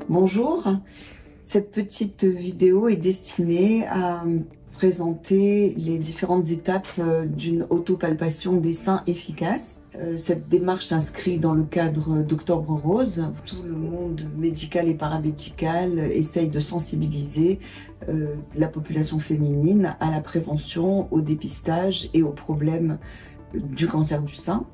Bonjour, cette petite vidéo est destinée à présenter les différentes étapes d'une autopalpation des seins efficace. Cette démarche s'inscrit dans le cadre d'Octobre Rose. Tout le monde médical et paramédical essaye de sensibiliser la population féminine à la prévention, au dépistage et aux problèmes du cancer du sein.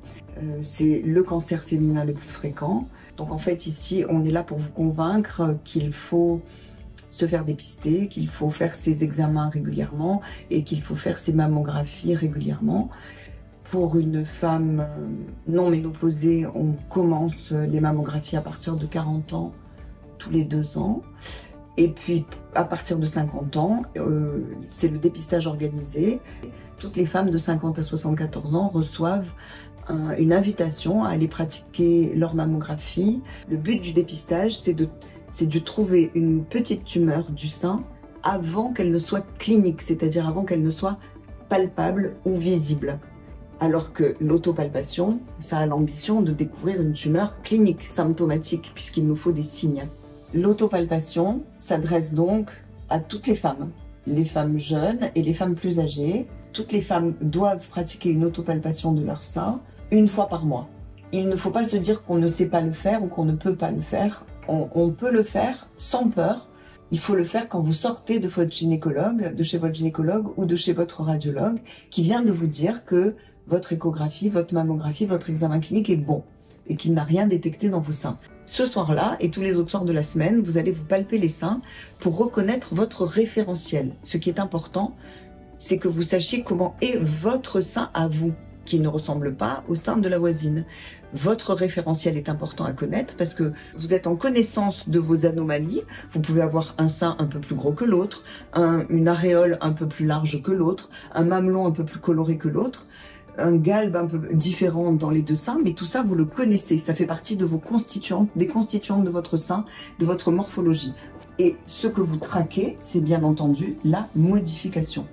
C'est le cancer féminin le plus fréquent. Donc en fait ici on est là pour vous convaincre qu'il faut se faire dépister, qu'il faut faire ses examens régulièrement et qu'il faut faire ses mammographies régulièrement. Pour une femme non ménopausée, on commence les mammographies à partir de 40 ans, tous les 2 ans. Et puis à partir de 50 ans, c'est le dépistage organisé. Toutes les femmes de 50 à 74 ans reçoivent une invitation à aller pratiquer leur mammographie. Le but du dépistage, c'est de trouver une petite tumeur du sein avant qu'elle ne soit clinique, c'est-à-dire avant qu'elle ne soit palpable ou visible. Alors que l'autopalpation, ça a l'ambition de découvrir une tumeur clinique, symptomatique, puisqu'il nous faut des signes. L'autopalpation s'adresse donc à toutes les femmes jeunes et les femmes plus âgées. Toutes les femmes doivent pratiquer une autopalpation de leur sein 1 fois par mois. Il ne faut pas se dire qu'on ne sait pas le faire ou qu'on ne peut pas le faire. On peut le faire sans peur. Il faut le faire quand vous sortez de votre gynécologue, de chez votre gynécologue ou de chez votre radiologue qui vient de vous dire que votre échographie, votre mammographie, votre examen clinique est bon et qu'il n'a rien détecté dans vos seins. Ce soir-là et tous les autres soirs de la semaine, vous allez vous palper les seins pour reconnaître votre référentiel. Ce qui est important, c'est que vous sachiez comment est votre sein à vous, qui ne ressemble pas au sein de la voisine. Votre référentiel est important à connaître parce que vous êtes en connaissance de vos anomalies. Vous pouvez avoir un sein un peu plus gros que l'autre, une aréole un peu plus large que l'autre, un mamelon un peu plus coloré que l'autre, un galbe un peu différent dans les 2 seins, mais tout ça vous le connaissez, ça fait partie de vos constituantes, des constituantes de votre sein, de votre morphologie. Et ce que vous traquez, c'est bien entendu la modification.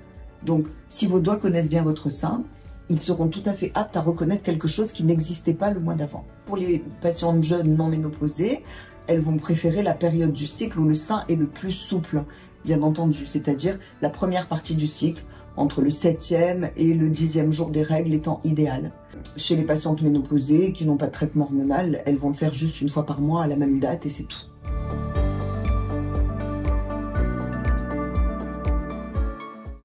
Donc si vos doigts connaissent bien votre sein, ils seront tout à fait aptes à reconnaître quelque chose qui n'existait pas le mois d'avant. Pour les patientes jeunes non ménopausées, elles vont préférer la période du cycle où le sein est le plus souple, bien entendu, c'est-à-dire la première partie du cycle, entre le 7e et le 10e jour des règles étant idéal. Chez les patientes ménopausées qui n'ont pas de traitement hormonal, elles vont le faire juste 1 fois par mois à la même date et c'est tout.